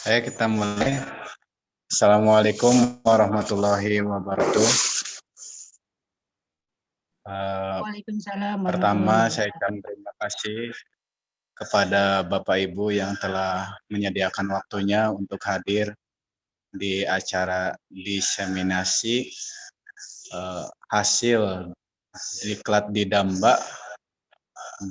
Ayo kita mulai. Assalamualaikum warahmatullahi wabarakatuh. Waalaikumsalam warahmatullahi Pertama, saya wabarakatuh. akan terima kasih kepada Bapak Ibu yang telah menyediakan waktunya untuk hadir di acara diseminasi hasil diklat di Damba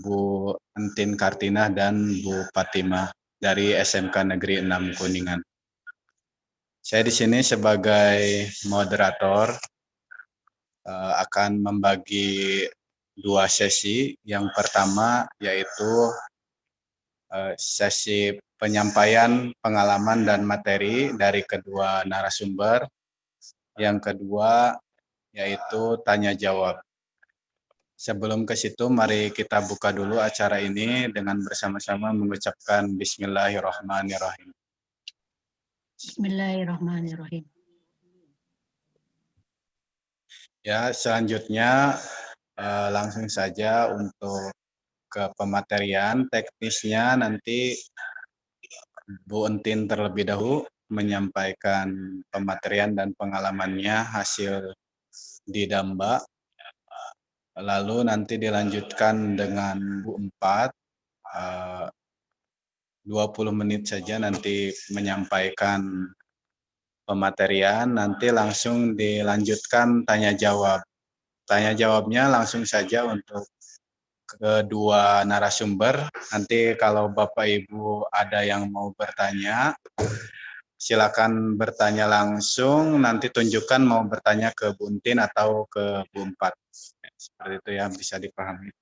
Bu Entin Kartinah dan Bu Fatimah dari SMK Negeri 6 Kuningan. Saya di sini sebagai moderator akan membagi dua sesi. Yang pertama yaitu sesi penyampaian pengalaman dan materi dari kedua narasumber. Yang kedua yaitu tanya jawab. Sebelum ke situ, mari kita buka dulu acara ini dengan bersama-sama mengucapkan Bismillahirrahmanirrahim. Bismillahirrahmanirrahim. Ya, selanjutnya langsung saja untuk ke pematerian. Teknisnya nanti Bu Entin terlebih dahulu menyampaikan pematerian dan pengalamannya hasil di Damba. Lalu nanti dilanjutkan dengan Bu Empat, 20 menit saja nanti menyampaikan pematerian, nanti langsung dilanjutkan tanya jawab. Tanya jawabnya langsung saja untuk kedua narasumber. Nanti kalau Bapak Ibu ada yang mau bertanya, silakan bertanya langsung, nanti tunjukkan mau bertanya ke Bu Entin atau ke Bu Empat. Seperti itu ya, bisa dipahami.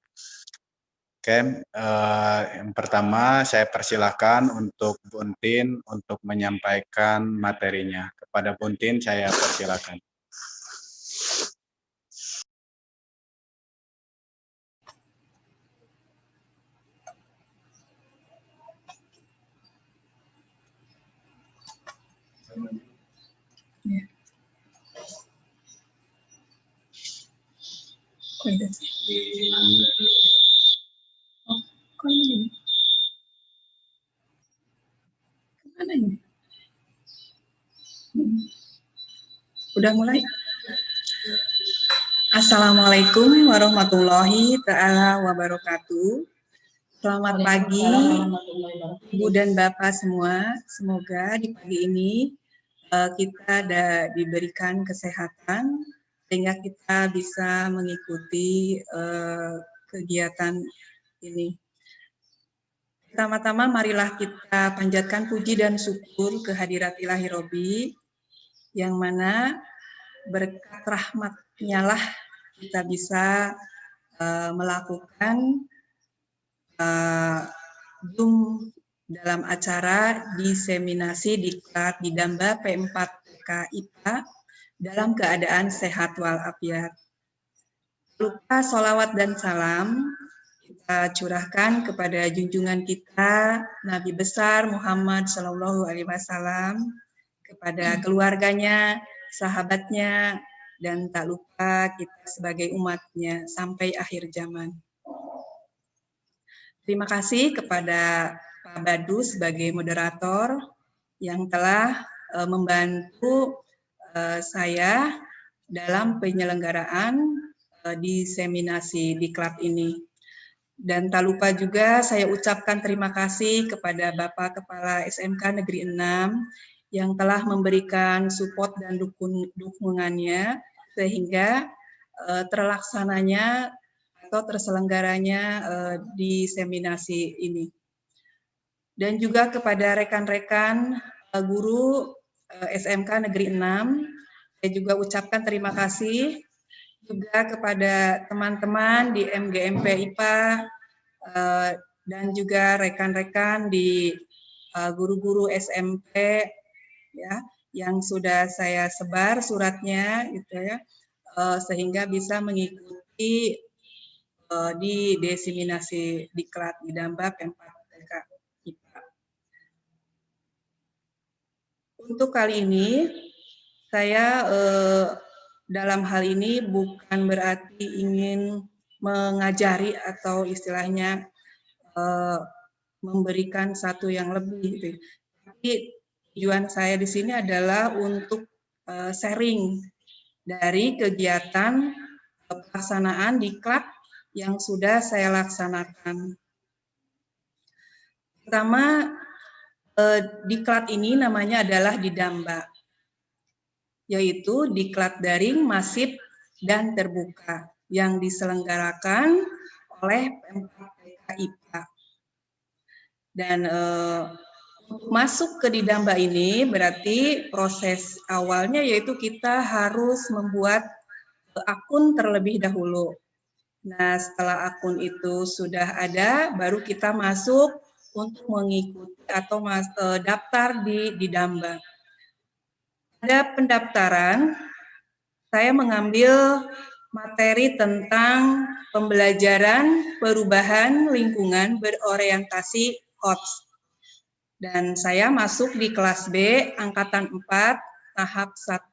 Oke, yang pertama saya persilakan untuk Bu Entin untuk menyampaikan materinya. Kepada Bu Entin saya persilakan. Ya. Oh, kok ini gini? Kemana ini? Udah mulai? Assalamualaikum warahmatullahi ta'ala wabarakatuh. Selamat pagi Ibu dan Bapak semua. Semoga di pagi ini kita diberikan kesehatan sehingga kita bisa mengikuti kegiatan ini. Pertama-tama marilah kita panjatkan puji dan syukur kehadirat Ilahi Robi, yang mana berkat rahmat-Nya lah kita bisa melakukan Zoom dalam acara diseminasi diklat di Damba P4TK IPA dalam keadaan sehat walafiat. Lupa sholawat dan salam kita curahkan kepada junjungan kita Nabi besar Muhammad SAW, kepada keluarganya, sahabatnya, dan tak lupa kita sebagai umatnya sampai akhir zaman. Terima kasih kepada Pak Badu sebagai moderator yang telah membantu saya dalam penyelenggaraan diseminasi diklat ini. Dan tak lupa juga saya ucapkan terima kasih kepada Bapak Kepala SMK Negeri 6 yang telah memberikan support dan dukungannya sehingga terlaksananya atau terselenggaranya diseminasi ini. Dan juga kepada rekan-rekan guru SMK Negeri 6, saya juga ucapkan terima kasih juga kepada teman-teman di MGMP IPA dan juga rekan-rekan di guru-guru SMP ya yang sudah saya sebar suratnya gitu ya sehingga bisa mengikuti di diseminasi diklat di Damba P4TK IPA. Untuk kali ini saya dalam hal ini bukan berarti ingin mengajari atau istilahnya memberikan satu yang lebih, gitu. Tapi Tujuan saya di sini adalah untuk sharing dari kegiatan pelaksanaan diklat yang sudah saya laksanakan. Pertama, diklat ini namanya adalah Didamba, yaitu diklat daring, masif, dan terbuka yang diselenggarakan oleh Pemkab IPA. Dan untuk masuk ke Didamba ini berarti proses awalnya yaitu kita harus membuat akun terlebih dahulu. Nah, setelah akun itu sudah ada, baru kita masuk untuk mengikuti atau daftar di Didamba. Pada pendaftaran, saya mengambil materi tentang pembelajaran perubahan lingkungan berorientasi HOTS. Dan saya masuk di kelas B, angkatan 4, tahap 1.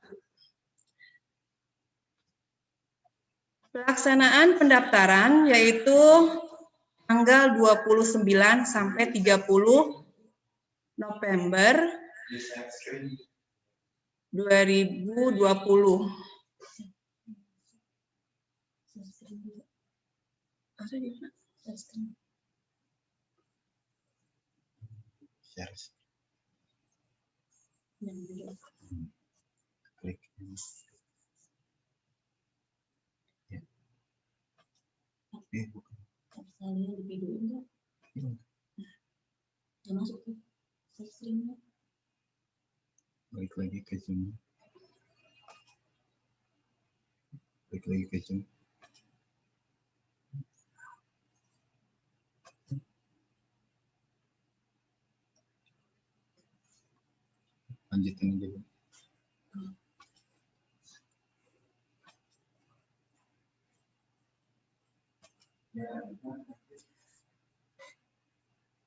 Pelaksanaan pendaftaran yaitu tanggal 29 sampai 30 November 2020. Klik. Balik lagi ke Zoom. Balik lagi ke Zoom. Lanjutin aja.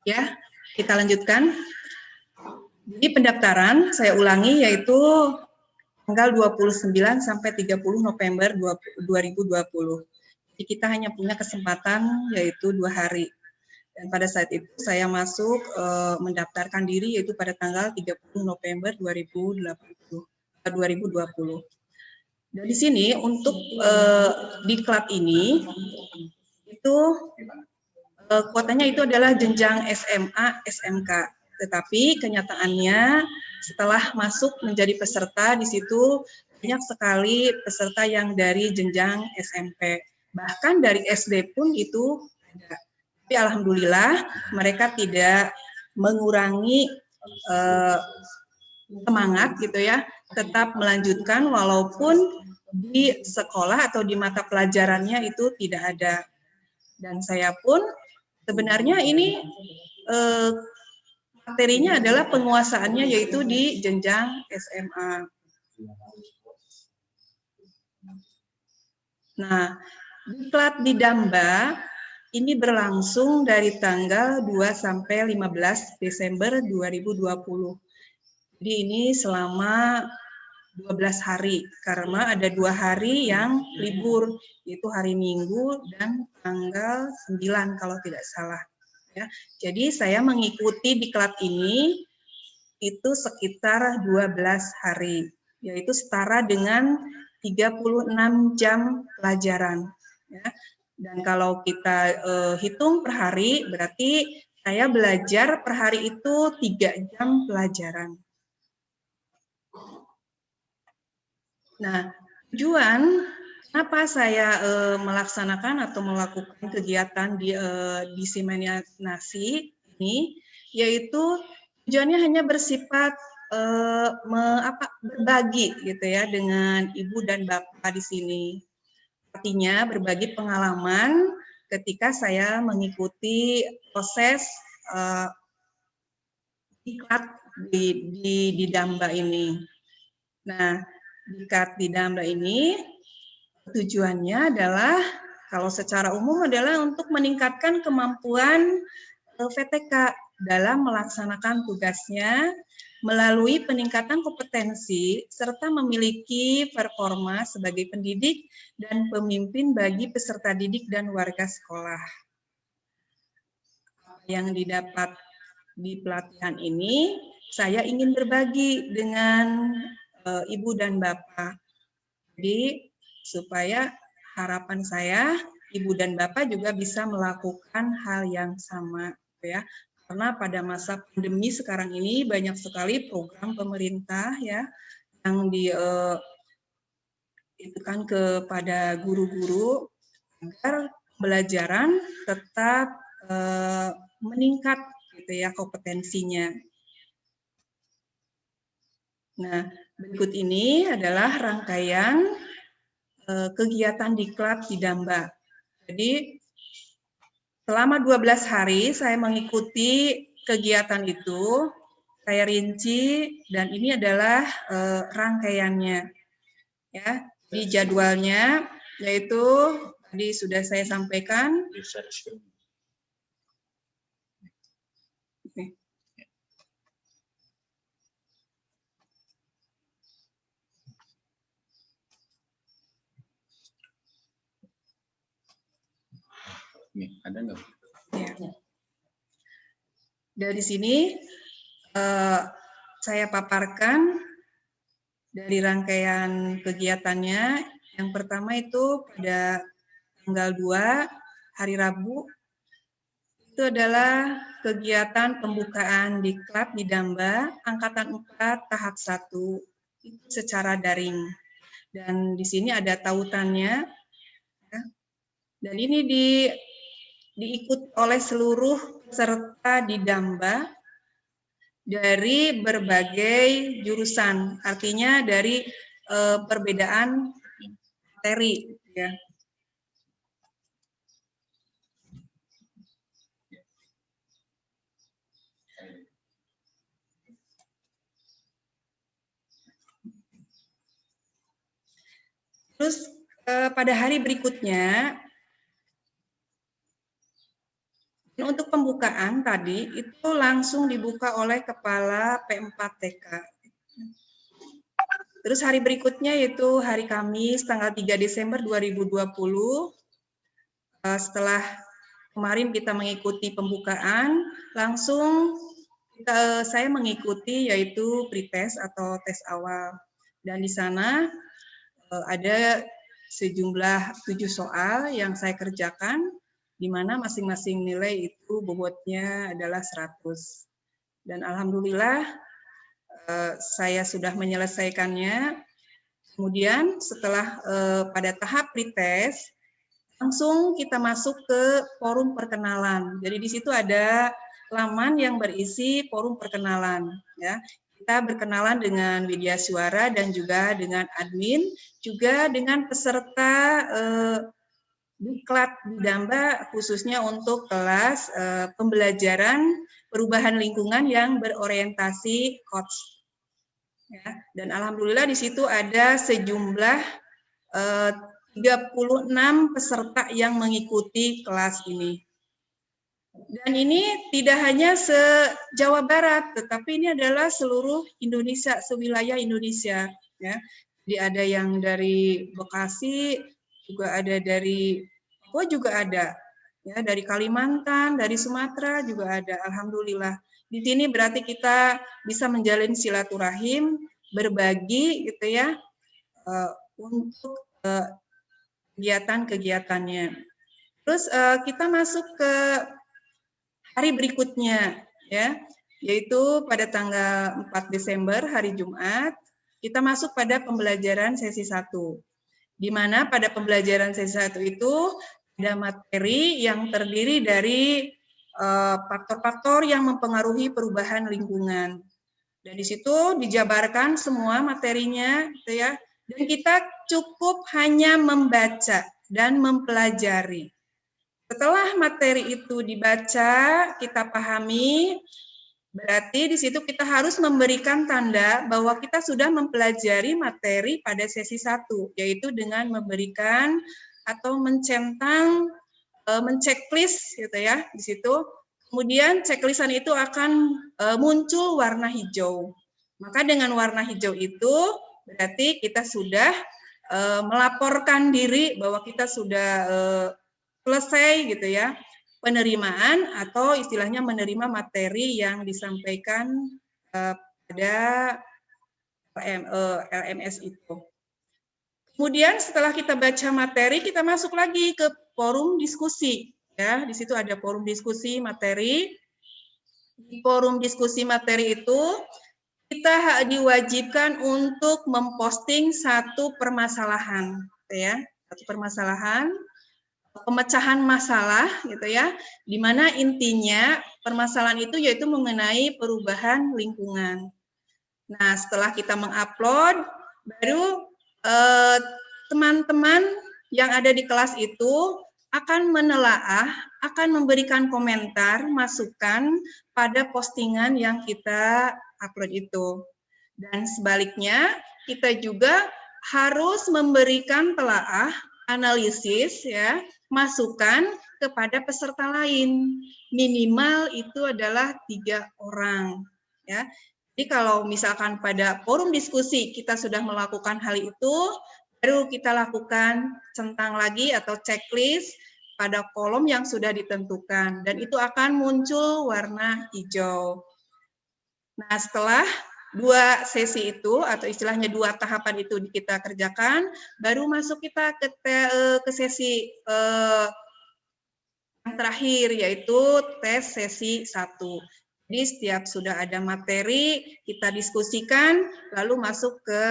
Ya, kita lanjutkan. Jadi pendaftaran saya ulangi yaitu tanggal 29 sampai 30 November 2020. Jadi kita hanya punya kesempatan yaitu 2 hari. Dan pada saat itu saya masuk mendaftarkan diri yaitu pada tanggal 30 November 2020. Dan di sini untuk diklat ini itu kuotanya itu adalah jenjang SMA, SMK. Tetapi kenyataannya setelah masuk menjadi peserta di situ banyak sekali peserta yang dari jenjang SMP. Bahkan dari SD pun itu ada. Tapi alhamdulillah mereka tidak mengurangi semangat gitu ya, tetap melanjutkan walaupun di sekolah atau di mata pelajarannya itu tidak ada. Dan saya pun sebenarnya ini materinya adalah penguasaannya yaitu di jenjang SMA. Nah, diklat Didamba ini berlangsung dari tanggal 2 sampai 15 Desember 2020. Jadi ini selama 12 hari, karena ada 2 hari yang libur, yaitu hari Minggu dan tanggal 9 kalau tidak salah. Ya, jadi saya mengikuti diklat ini itu sekitar 12 hari, yaitu setara dengan 36 jam pelajaran. Ya. Dan kalau kita hitung per hari, berarti saya belajar per hari itu 3 jam pelajaran. Nah, tujuan kenapa saya melaksanakan atau melakukan kegiatan di diseminasi ini, yaitu tujuannya hanya bersifat berbagi gitu ya dengan ibu dan bapak di sini. Artinya berbagi pengalaman ketika saya mengikuti proses diklat di Didamba ini. Nah, diklat Didamba ini tujuannya adalah kalau secara umum adalah untuk meningkatkan kemampuan VTK dalam melaksanakan tugasnya melalui peningkatan kompetensi serta memiliki performa sebagai pendidik dan pemimpin bagi peserta didik dan warga sekolah. Yang didapat di pelatihan ini saya ingin berbagi dengan Ibu dan Bapak. Jadi supaya harapan saya Ibu dan Bapak juga bisa melakukan hal yang sama, ya. Karena pada masa pandemi sekarang ini banyak sekali program pemerintah ya yang itu kan kepada guru-guru agar pembelajaran tetap meningkat gitu ya kompetensinya. Nah, berikut ini adalah rangkaian kegiatan diklat di Damba. Jadi selama 12 hari saya mengikuti kegiatan itu, saya rinci dan ini adalah rangkaiannya. Ya, di jadwalnya yaitu tadi sudah saya sampaikan. Nih, ada nggak? Ya. Dari sini saya paparkan dari rangkaian kegiatannya. Yang pertama itu pada tanggal 2 hari Rabu itu adalah kegiatan pembukaan diklat di Damba angkatan 4 tahap 1 itu secara daring. Dan di sini ada tautannya. Ya. Dan ini diikut oleh seluruh peserta di Damba dari berbagai jurusan, artinya dari perbedaan materi. Ya. Terus pada hari berikutnya, untuk pembukaan tadi itu langsung dibuka oleh Kepala P4TK. Terus hari berikutnya yaitu hari Kamis tanggal 3 Desember 2020. Setelah kemarin kita mengikuti pembukaan, langsung saya mengikuti yaitu pretest atau tes awal. Dan di sana ada sejumlah 7 soal yang saya kerjakan, di mana masing-masing nilai itu bobotnya adalah 100. Dan alhamdulillah saya sudah menyelesaikannya. Kemudian setelah pada tahap pretest, langsung kita masuk ke forum perkenalan. Jadi di situ ada laman yang berisi forum perkenalan. Ya. Kita berkenalan dengan Widya Suara dan juga dengan admin, juga dengan peserta diklat di Damba khususnya untuk kelas pembelajaran perubahan lingkungan yang berorientasi COTS. Ya, dan alhamdulillah di situ ada sejumlah 36 peserta yang mengikuti kelas ini. Dan ini tidak hanya se-Jawa Barat, tetapi ini adalah seluruh Indonesia, sewilayah Indonesia. Ya. Jadi ada yang dari Bekasi, juga ada dari Papua juga ada, ya dari Kalimantan, dari Sumatera juga ada. Alhamdulillah. Di sini berarti kita bisa menjalin silaturahim, berbagi, gitu ya, untuk kegiatan-kegiatannya. Terus kita masuk ke hari berikutnya, ya, yaitu pada tanggal 4 Desember hari Jumat kita masuk pada pembelajaran sesi 1. Di mana pada pembelajaran sesi 1 itu ada materi yang terdiri dari faktor-faktor yang mempengaruhi perubahan lingkungan. Dan di situ dijabarkan semua materinya, gitu ya. Dan kita cukup hanya membaca dan mempelajari. Setelah materi itu dibaca, kita pahami, berarti di situ kita harus memberikan tanda bahwa kita sudah mempelajari materi pada sesi 1, yaitu dengan memberikan atau mencentang, menceklis gitu ya di situ. Kemudian checklistan itu akan muncul warna hijau. Maka dengan warna hijau itu berarti kita sudah melaporkan diri bahwa kita sudah selesai gitu ya. Penerimaan atau istilahnya menerima materi yang disampaikan pada LMS itu. Kemudian setelah kita baca materi, kita masuk lagi ke forum diskusi. Ya, di situ ada forum diskusi materi. Di forum diskusi materi itu kita diwajibkan untuk memposting satu permasalahan, ya, satu permasalahan, pemecahan masalah, gitu ya, di mana intinya permasalahan itu yaitu mengenai perubahan lingkungan. Nah, setelah kita mengupload, baru teman-teman yang ada di kelas itu akan menelaah, akan memberikan komentar, masukan pada postingan yang kita upload itu. Dan sebaliknya, kita juga harus memberikan telaah, analisis, ya, masukan kepada peserta lain. Minimal itu adalah 3 orang. Ya. Jadi kalau misalkan pada forum diskusi kita sudah melakukan hal itu, baru kita lakukan centang lagi atau checklist pada kolom yang sudah ditentukan. Dan itu akan muncul warna hijau. Nah, setelah 2 sesi itu, atau istilahnya 2 tahapan itu kita kerjakan, baru masuk kita ke sesi yang terakhir, yaitu tes sesi 1. Jadi setiap sudah ada materi, kita diskusikan, lalu masuk ke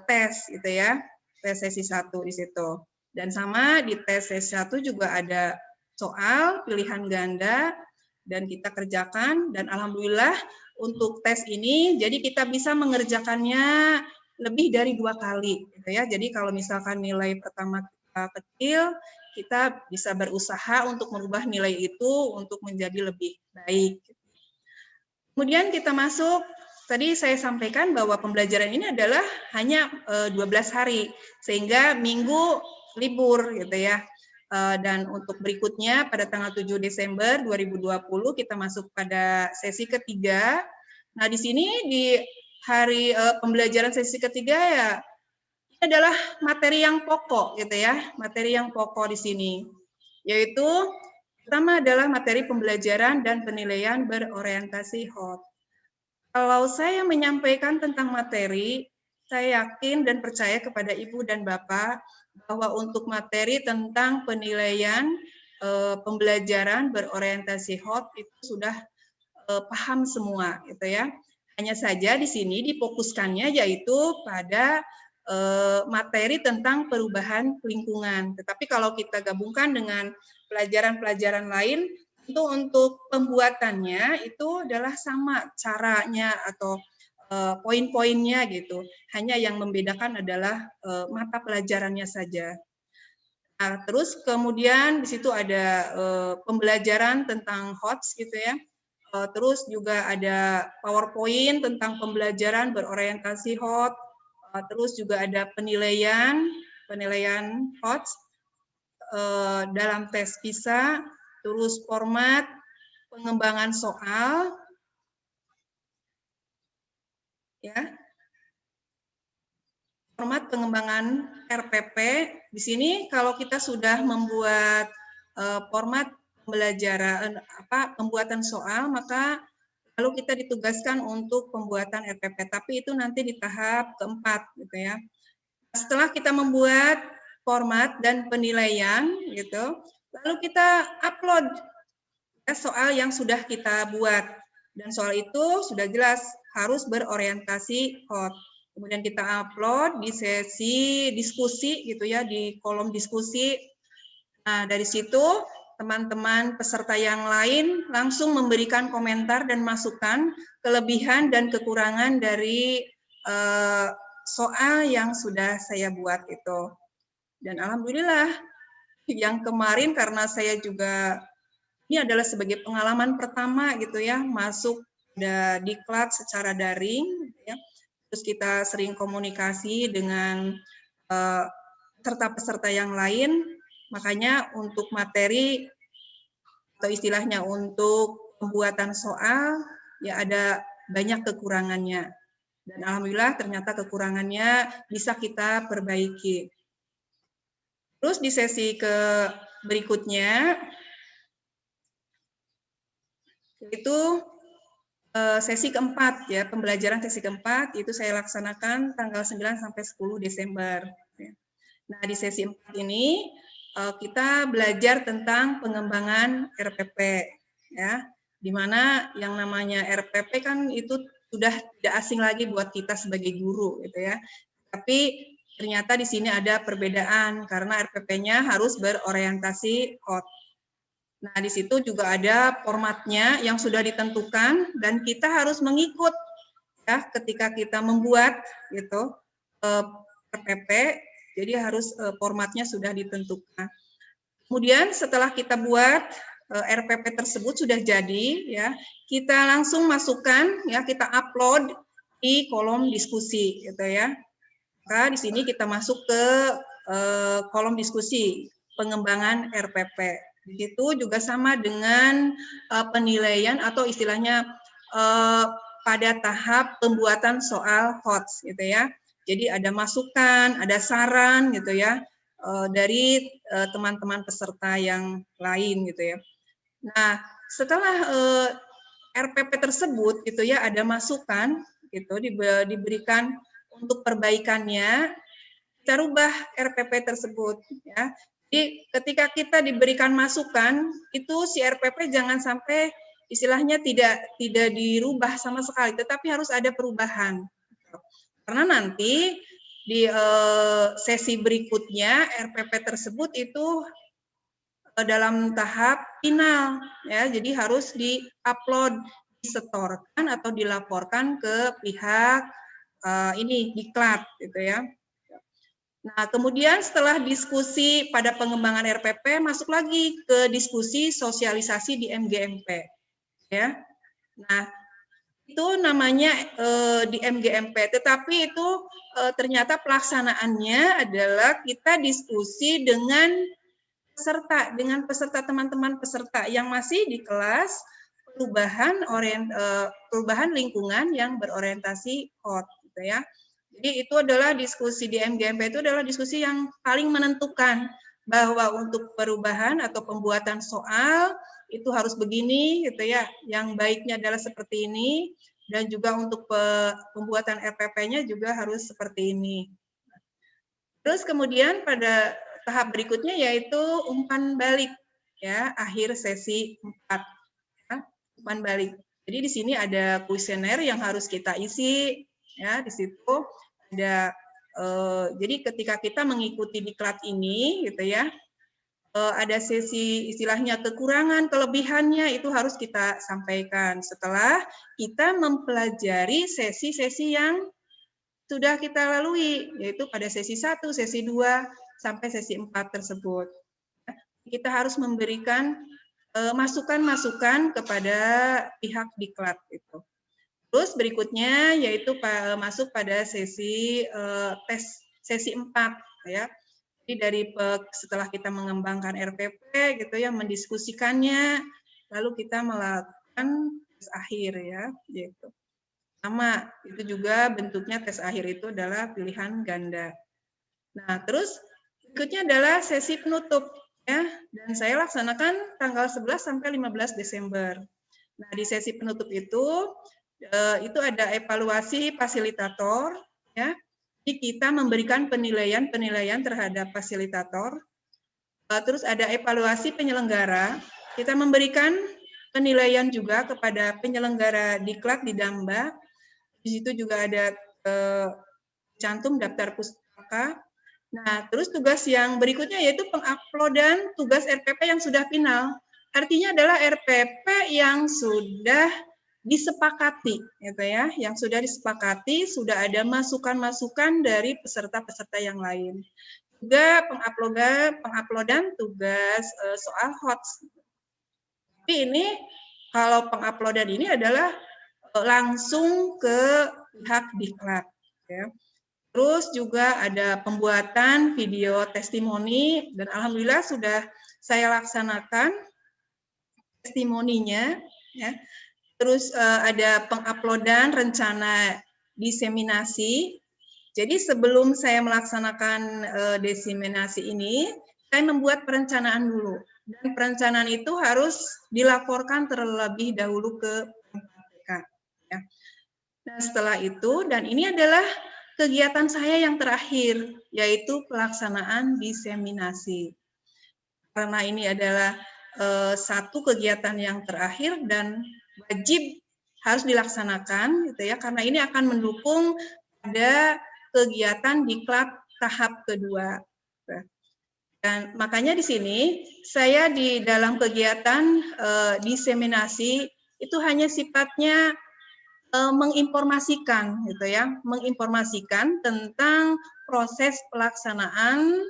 tes, gitu ya, tes sesi 1 di situ. Dan sama di tes sesi 1 juga ada soal, pilihan ganda, dan kita kerjakan, dan alhamdulillah untuk tes ini, jadi kita bisa mengerjakannya lebih dari 2 kali, gitu ya. Jadi kalau misalkan nilai pertama kita kecil, kita bisa berusaha untuk merubah nilai itu untuk menjadi lebih baik. Kemudian kita masuk, tadi saya sampaikan bahwa pembelajaran ini adalah hanya 12 hari, sehingga minggu libur gitu ya. Dan untuk berikutnya pada tanggal 7 Desember 2020 kita masuk pada sesi ketiga. Nah, di sini di hari pembelajaran sesi ketiga ya, ini adalah materi yang pokok gitu ya, materi yang pokok di sini, yaitu pertama adalah materi pembelajaran dan penilaian berorientasi HOT. Kalau saya menyampaikan tentang materi, saya yakin dan percaya kepada Ibu dan Bapak bahwa untuk materi tentang penilaian pembelajaran berorientasi HOT itu sudah paham semua, gitu ya. Hanya saja di sini difokuskannya yaitu pada materi tentang perubahan lingkungan. Tetapi kalau kita gabungkan dengan pelajaran-pelajaran lain, itu untuk pembuatannya itu adalah sama caranya atau poin-poinnya gitu. Hanya yang membedakan adalah mata pelajarannya saja. Nah, terus kemudian di situ ada pembelajaran tentang HOTS gitu ya. Terus juga ada PowerPoint tentang pembelajaran berorientasi HOT. Terus juga ada penilaian HOTS dalam tes PISA, terus format pengembangan soal, ya, format pengembangan RPP. Di sini kalau kita sudah membuat format pembelajaran pembuatan soal, maka lalu kita ditugaskan untuk pembuatan RPP, tapi itu nanti di tahap keempat, gitu ya. Setelah kita membuat format dan penilaian, gitu, lalu kita upload soal yang sudah kita buat, dan soal itu sudah jelas harus berorientasi HOT. Kemudian kita upload di sesi diskusi, gitu ya, di kolom diskusi. Nah, dari situ teman-teman peserta yang lain langsung memberikan komentar dan masukan kelebihan dan kekurangan dari soal yang sudah saya buat itu. Dan alhamdulillah yang kemarin karena saya juga ini adalah sebagai pengalaman pertama gitu ya, masuk di kelas secara daring gitu ya. Terus kita sering komunikasi dengan peserta-peserta yang lain. Makanya untuk materi atau istilahnya untuk pembuatan soal ya ada banyak kekurangannya. Dan alhamdulillah ternyata kekurangannya bisa kita perbaiki. Terus di sesi berikutnya itu sesi keempat ya, pembelajaran sesi keempat itu saya laksanakan tanggal 9 sampai 10 Desember. Nah, di sesi 4 ini kita belajar tentang pengembangan RPP ya, di mana yang namanya RPP kan itu sudah tidak asing lagi buat kita sebagai guru gitu ya. Tapi ternyata di sini ada perbedaan karena RPP-nya harus berorientasi KOT. Nah, di situ juga ada formatnya yang sudah ditentukan dan kita harus mengikut ya ketika kita membuat gitu RPP, jadi harus formatnya sudah ditentukan. Kemudian setelah kita buat RPP tersebut sudah jadi ya, kita langsung masukkan ya, kita upload di kolom diskusi gitu ya. Maka di sini kita masuk ke kolom diskusi pengembangan RPP. Begitu juga sama dengan penilaian atau istilahnya pada tahap pembuatan soal HOTS gitu ya. Jadi ada masukan, ada saran gitu ya dari teman-teman peserta yang lain gitu ya. Nah, setelah RPP tersebut gitu ya ada masukan gitu diberikan untuk perbaikannya, kita rubah RPP tersebut ya. Jadi ketika kita diberikan masukan itu si RPP jangan sampai istilahnya tidak dirubah sama sekali, tetapi harus ada perubahan. Karena nanti di sesi berikutnya RPP tersebut itu dalam tahap final ya, jadi harus di-upload, disetorkan atau dilaporkan ke pihak ini diklat gitu ya. Nah, kemudian setelah diskusi pada pengembangan RPP masuk lagi ke diskusi sosialisasi di MGMP ya. Nah, itu namanya di MGMP, tetapi itu ternyata pelaksanaannya adalah kita diskusi dengan peserta teman-teman peserta yang masih di kelas perubahan lingkungan yang berorientasi HOT gitu ya. Jadi itu adalah diskusi di MGMP itu adalah diskusi yang paling menentukan bahwa untuk perubahan atau pembuatan soal itu harus begini gitu ya. Yang baiknya adalah seperti ini dan juga untuk pembuatan RPP-nya juga harus seperti ini. Terus kemudian pada tahap berikutnya yaitu umpan balik ya, akhir sesi 4 ya, umpan balik. Jadi di sini ada kuesioner yang harus kita isi ya, di situ ada jadi ketika kita mengikuti diklat ini gitu ya, ada sesi istilahnya kekurangan, kelebihannya itu harus kita sampaikan setelah kita mempelajari sesi-sesi yang sudah kita lalui, yaitu pada sesi 1, sesi 2, sampai sesi 4 tersebut. Kita harus memberikan masukan-masukan kepada pihak diklat itu. Terus berikutnya yaitu masuk pada sesi tes sesi 4 ya. Jadi dari setelah kita mengembangkan RPP gitu ya, mendiskusikannya, lalu kita melakukan tes akhir ya, gitu. Sama, itu juga bentuknya tes akhir itu adalah pilihan ganda. Nah, terus berikutnya adalah sesi penutup ya, dan saya laksanakan tanggal 11 sampai 15 Desember. Nah, di sesi penutup itu ada evaluasi fasilitator ya. Jadi kita memberikan penilaian terhadap fasilitator. Terus ada evaluasi penyelenggara. Kita memberikan penilaian juga kepada penyelenggara diklat di Damba. Di situ juga ada cantum daftar pustaka. Nah, terus tugas yang berikutnya yaitu penguploadan tugas RPP yang sudah final. Artinya adalah RPP yang sudah disepakati, gitu ya, yang sudah disepakati, sudah ada masukan-masukan dari peserta-peserta yang lain. Juga penguploadan tugas soal HOTS. Tapi ini kalau penguploadan ini adalah langsung ke pihak diklat. Ya. Terus juga ada pembuatan video testimoni dan alhamdulillah sudah saya laksanakan testimoninya. Ya. Terus ada penguploadan rencana diseminasi. Jadi sebelum saya melaksanakan diseminasi ini, saya membuat perencanaan dulu. Dan perencanaan itu harus dilaporkan terlebih dahulu ke KPK. Nah, setelah itu, dan ini adalah kegiatan saya yang terakhir, yaitu pelaksanaan diseminasi. Karena ini adalah satu kegiatan yang terakhir dan wajib harus dilaksanakan, gitu ya, karena ini akan mendukung pada kegiatan diklat tahap kedua. Dan makanya di sini saya di dalam kegiatan diseminasi itu hanya sifatnya menginformasikan, gitu ya, menginformasikan tentang proses pelaksanaan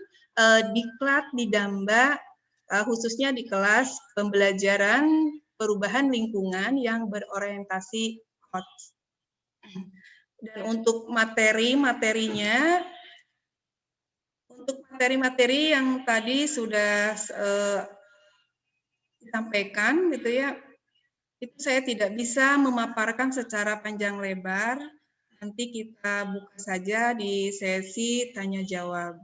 diklat di Damba, khususnya di kelas pembelajaran perubahan lingkungan yang berorientasi HOTS. Dan untuk materi-materinya, untuk materi-materi yang tadi sudah disampaikan, gitu ya, itu saya tidak bisa memaparkan secara panjang lebar. Nanti kita buka saja di sesi tanya jawab.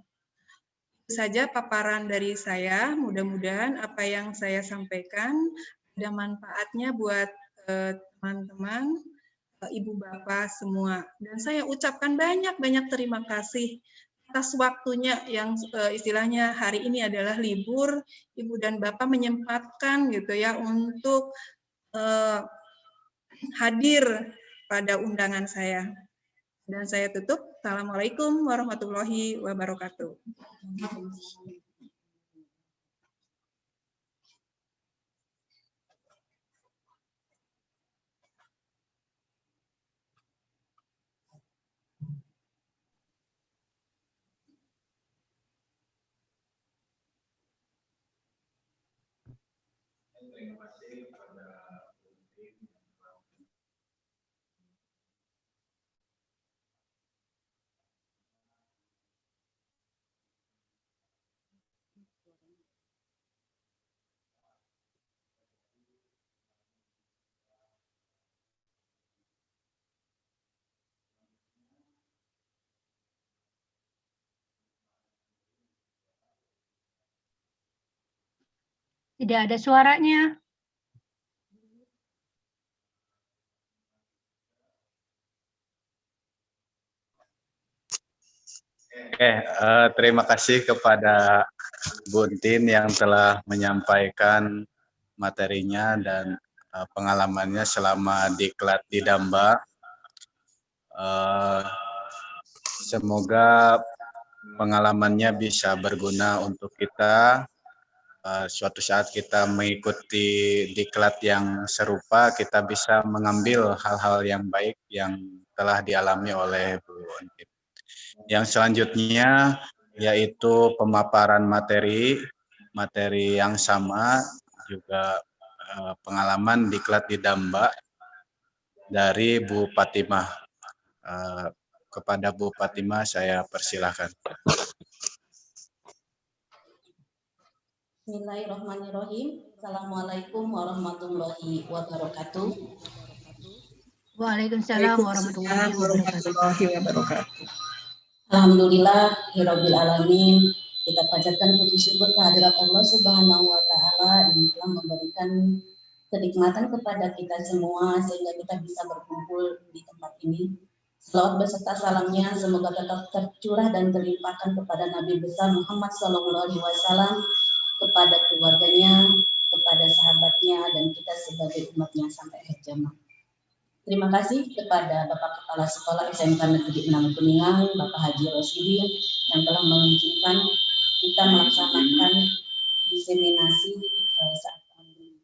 Itu saja paparan dari saya. Mudah-mudahan apa yang saya sampaikan ada manfaatnya buat teman-teman, ibu bapak semua. Dan saya ucapkan banyak-banyak terima kasih atas waktunya yang istilahnya hari ini adalah libur, ibu dan bapak menyempatkan, gitu ya, untuk hadir pada undangan saya. Dan saya tutup. Assalamualaikum warahmatullahi wabarakatuh. Tidak ada suaranya. Oke, terima kasih kepada Buntin yang telah menyampaikan materinya dan pengalamannya selama diklat di Damba. Semoga pengalamannya bisa berguna untuk kita. Suatu saat kita mengikuti diklat yang serupa, kita bisa mengambil hal-hal yang baik yang telah dialami oleh Bu Buntin. Yang selanjutnya yaitu pemaparan materi yang sama, juga pengalaman diklat di Damba dari Bu Fatimah. Kepada Bu Fatimah saya persilahkan. Bismillahirrahmanirrahim. Assalamualaikum warahmatullahi wabarakatuh. Waalaikumsalam warahmatullahi wabarakatuh. Alhamdulillah, Hirabbil Alamin. Kita panjatkan puji syukur kehadirat Allah Subhanahu wa Ta'ala yang telah memberikan kenikmatan kepada kita semua sehingga kita bisa berkumpul di tempat ini. Selawat beserta salamnya semoga tetap tercurah dan terlimpahkan kepada Nabi besar Muhammad SAW, kepada keluarganya, kepada sahabatnya, dan kita sebagai umatnya sampai akhir zaman. Terima kasih kepada Bapak Kepala Sekolah SMK Negeri 6 Kuningan, Bapak Haji Rosidin, yang telah mengizinkan kita melaksanakan diseminasi saat ini.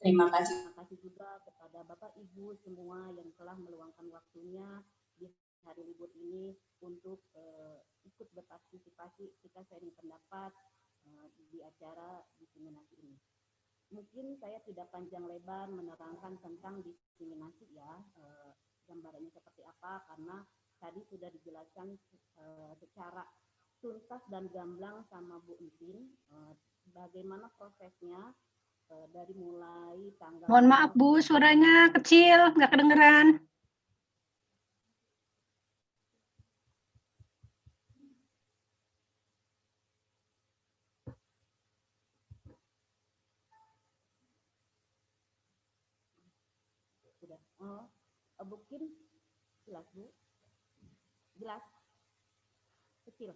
Terima kasih juga kepada Bapak Ibu semua yang telah meluangkan waktunya di hari libur ini untuk ikut berpartisipasi, kita sharing pendapat di acara diseminasi ini. Mungkin saya tidak panjang lebar menerangkan tentang diseminasi ya, gambarannya seperti apa, karena tadi sudah dijelaskan secara tuntas dan gamblang sama Bu Entin, bagaimana prosesnya dari mulai tanggal. Mohon maaf Bu, suaranya kecil, nggak kedengeran. Mungkin jelas Bu, jelas kecil.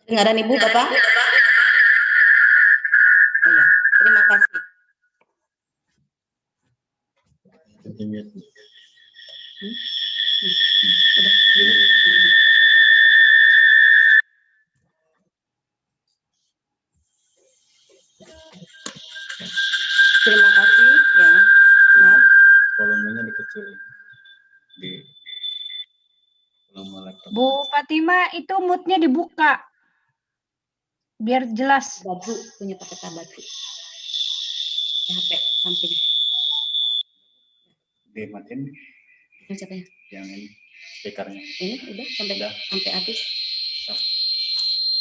Dengaran Ibu Bapak? Oh ya, terima kasih. Udah. Terima kasih ya. Maaf. Volumenya dikecilin di volume laptop. Bu Fatima, itu moodnya dibuka. Biar jelas. Baju punya pakai baju. HP samping. Dimatiin Ini siapa ya? yang ini speakernya. Ini udah sampai habis. Stop.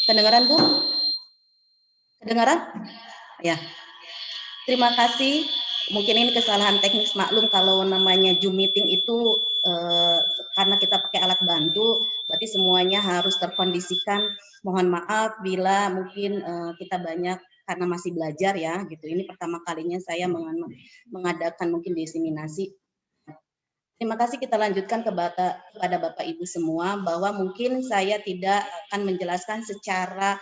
Kedengaran Bu? Kedengaran? Ya. Terima kasih. Mungkin ini kesalahan teknis, maklum kalau namanya Zoom meeting itu karena kita pakai alat bantu, berarti semuanya harus terkondisikan. Mohon maaf bila mungkin kita banyak karena masih belajar ya, gitu. Ini pertama kalinya saya mengadakan mungkin diseminasi. Terima kasih, kita lanjutkan kepada Bapak Ibu semua bahwa mungkin saya tidak akan menjelaskan secara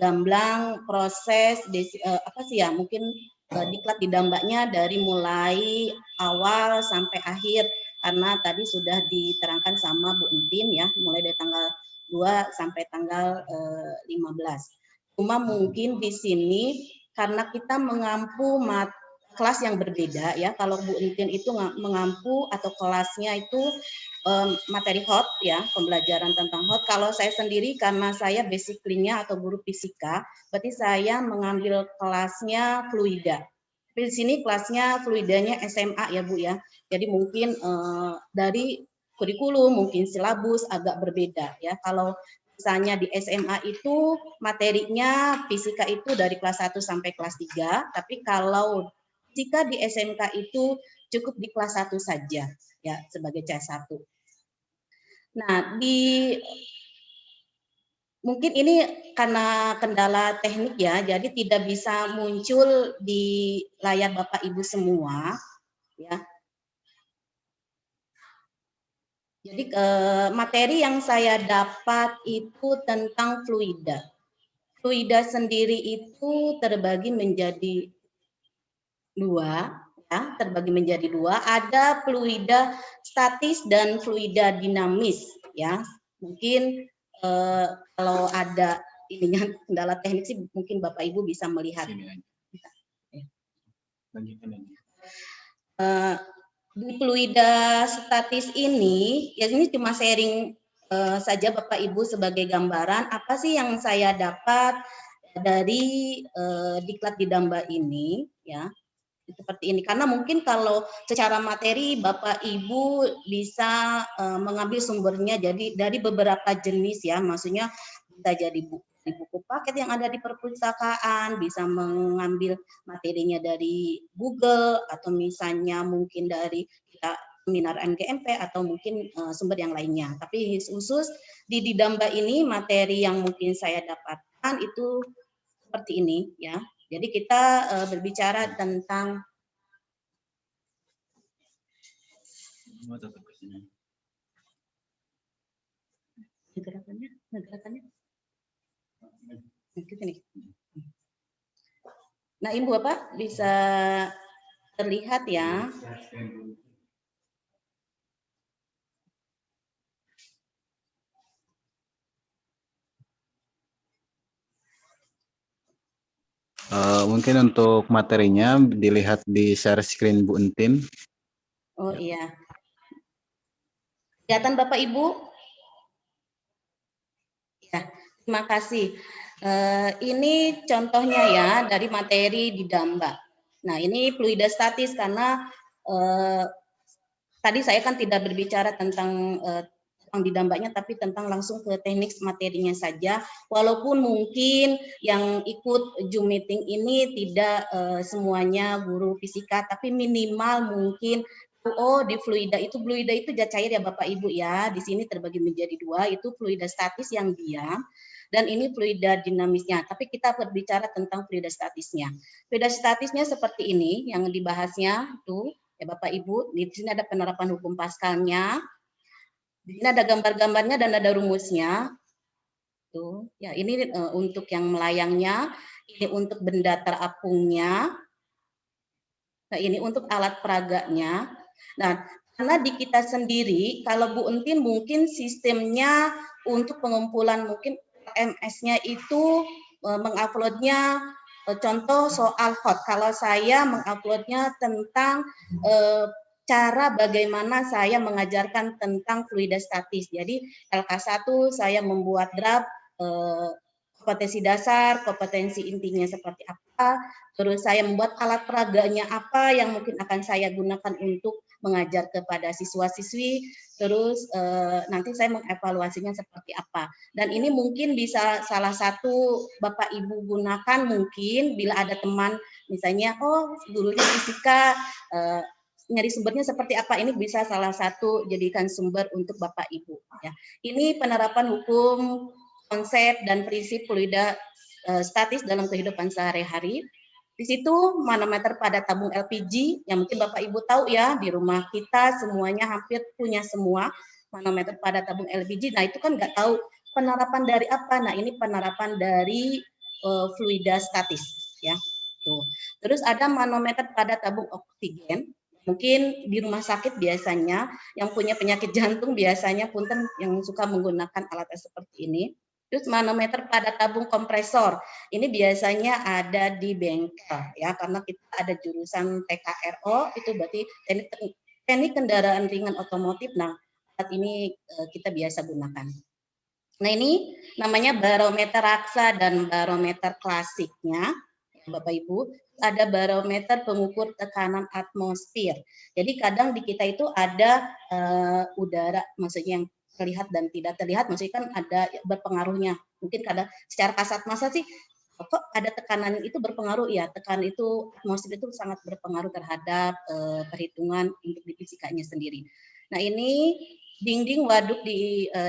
gamblang proses apa sih ya, mungkin diklat didambanya dari mulai awal sampai akhir, karena tadi sudah diterangkan sama Bu Entin ya, mulai dari tanggal 2 sampai tanggal 15. Cuma mungkin di sini karena kita mengampu kelas yang berbeda ya. Kalau Bu Entin itu mengampu atau kelasnya itu materi hot ya, pembelajaran tentang hot. Kalau saya sendiri karena saya basically-nya atau guru fisika, berarti saya mengambil kelasnya fluida. Di sini kelasnya fluidanya SMA ya Bu ya. Jadi mungkin dari kurikulum, mungkin silabus agak berbeda ya. Kalau misalnya di SMA itu materinya fisika itu dari kelas 1 sampai kelas 3, tapi kalau jika di SMK itu cukup di kelas 1 saja ya sebagai C1. Nah, mungkin ini karena kendala teknik ya, jadi tidak bisa muncul di layar Bapak Ibu semua ya. Jadi materi yang saya dapat itu tentang fluida. Fluida sendiri itu terbagi menjadi dua, ya, ada fluida statis dan fluida dinamis, ya. Mungkin kalau ada ininya kendala teknik sih mungkin Bapak Ibu bisa melihat. Di fluida statis ini, ya ini cuma sharing saja Bapak Ibu sebagai gambaran apa sih yang saya dapat dari diklat didamba ini, ya. Seperti ini, karena mungkin kalau secara materi Bapak Ibu bisa mengambil sumbernya jadi dari beberapa jenis ya, maksudnya bisa jadi buku paket yang ada di perpustakaan, bisa mengambil materinya dari Google atau misalnya mungkin dari kita seminar MGMP atau mungkin sumber yang lainnya. Tapi khusus di Didamba ini materi yang mungkin saya dapatkan itu seperti ini ya. Jadi kita berbicara tentang gerakannya. Nah, Ibu Bapak bisa terlihat ya. Mungkin untuk materinya dilihat di share screen Bu Entin. Oh iya. Kelihatan Bapak Ibu? Ya, terima kasih. Ini contohnya ya dari materi Didamba. Nah, ini fluida statis karena tadi saya kan tidak berbicara tentang tentang di dambanya, tapi tentang langsung ke teknik materinya saja. Walaupun mungkin yang ikut Zoom meeting ini tidak semuanya guru fisika, tapi minimal mungkin di fluida itu zat cair ya Bapak Ibu ya. Di sini terbagi menjadi dua, itu fluida statis yang diam dan ini fluida dinamisnya. Tapi kita berbicara tentang fluida statisnya. Fluida statisnya seperti ini yang dibahasnya tuh ya Bapak Ibu. Di sini ada penerapan hukum Pascalnya. Di sini ada gambar-gambarnya dan ada rumusnya. Tuh, ya ini untuk yang melayangnya, ini untuk benda terapungnya. Nah, ini untuk alat peraganya. Nah, karena di kita sendiri, kalau Bu Entin mungkin sistemnya untuk pengumpulan mungkin MS-nya itu menguploadnya contoh soal hot. Kalau saya menguploadnya tentang cara bagaimana saya mengajarkan tentang fluida statis. Jadi LK1 saya membuat draft kompetensi dasar, kompetensi intinya seperti apa, terus saya membuat alat peraganya apa yang mungkin akan saya gunakan untuk mengajar kepada siswa-siswi, terus nanti saya mengevaluasinya seperti apa. Dan ini mungkin bisa salah satu Bapak Ibu gunakan mungkin bila ada teman misalnya, gurunya fisika, nyari sumbernya seperti apa, ini bisa salah satu jadikan sumber untuk Bapak Ibu. Ya. Ini penerapan hukum, konsep, dan prinsip fluida statis dalam kehidupan sehari-hari. Di situ manometer pada tabung LPG, yang mungkin Bapak Ibu tahu ya, di rumah kita semuanya hampir punya semua manometer pada tabung LPG. Nah itu kan nggak tahu penerapan dari apa. Nah ini penerapan dari fluida statis. Ya. Tuh. Terus ada manometer pada tabung oksigen. Mungkin di rumah sakit biasanya yang punya penyakit jantung biasanya punten yang suka menggunakan alat seperti ini. Terus manometer pada tabung kompresor. Ini biasanya ada di bengkel ya karena kita ada jurusan TKRO itu berarti teknik kendaraan ringan otomotif. Nah, alat ini kita biasa gunakan. Nah, ini namanya barometer raksa dan barometer klasiknya. Bapak Ibu, ada barometer pengukur tekanan atmosfer. Jadi kadang di kita itu ada udara, maksudnya yang terlihat dan tidak terlihat, maksudnya kan ada berpengaruhnya. Mungkin kadang secara kasat mata sih, kok ada tekanan itu berpengaruh ya. Tekanan itu atmosfer itu sangat berpengaruh terhadap perhitungan untuk di fisikanya sendiri. Nah ini dinding waduk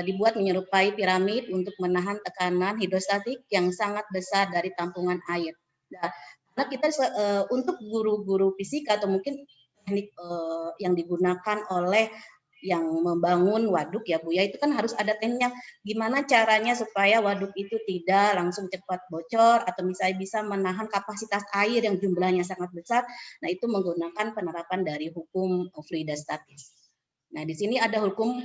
dibuat menyerupai piramid untuk menahan tekanan hidrostatik yang sangat besar dari tampungan air. Nah, karena kita untuk guru-guru fisika atau mungkin teknik yang digunakan oleh yang membangun waduk ya Bu ya, itu kan harus ada tekniknya gimana caranya supaya waduk itu tidak langsung cepat bocor atau misalnya bisa menahan kapasitas air yang jumlahnya sangat besar. Nah itu menggunakan penerapan dari hukum fluida statis. Nah di sini ada hukum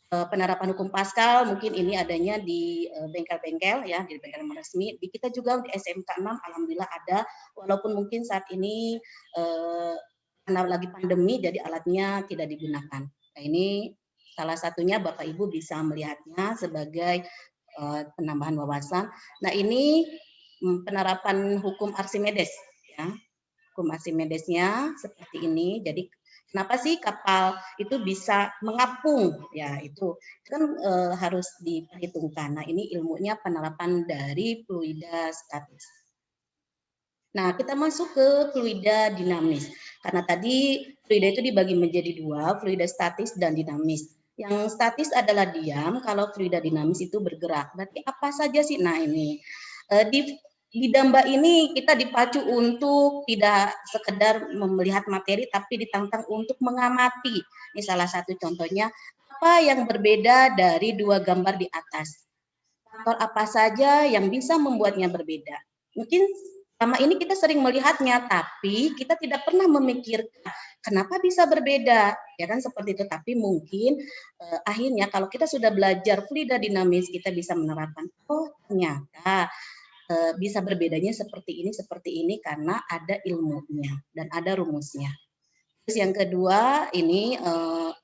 penerapan hukum Pascal, mungkin ini adanya di bengkel-bengkel ya, di bengkel resmi. Di kita juga di SMK 6 alhamdulillah ada, walaupun mungkin saat ini karena lagi pandemi jadi alatnya tidak digunakan. Nah, ini salah satunya Bapak Ibu bisa melihatnya sebagai penambahan wawasan. Nah, ini penerapan hukum Archimedes ya. Hukum Archimedesnya seperti ini. Jadi kenapa sih kapal itu bisa mengapung? Ya, itu kan harus diperhitungkan. Nah, ini ilmunya penerapan dari fluida statis. Nah, kita masuk ke fluida dinamis. Karena tadi fluida itu dibagi menjadi dua, fluida statis dan dinamis. Yang statis adalah diam, kalau fluida dinamis itu bergerak. Berarti apa saja sih? Nah, ini di Damba ini kita dipacu untuk tidak sekedar melihat materi, tapi ditantang untuk mengamati. Ini salah satu contohnya. Apa yang berbeda dari dua gambar di atas? Faktor apa saja yang bisa membuatnya berbeda? Mungkin selama ini kita sering melihatnya, tapi kita tidak pernah memikirkan kenapa bisa berbeda, ya kan seperti itu. Tapi mungkin akhirnya kalau kita sudah belajar fluida dinamis, kita bisa menerapkan, oh ternyata bisa berbedanya seperti ini karena ada ilmunya dan ada rumusnya. Terus yang kedua ini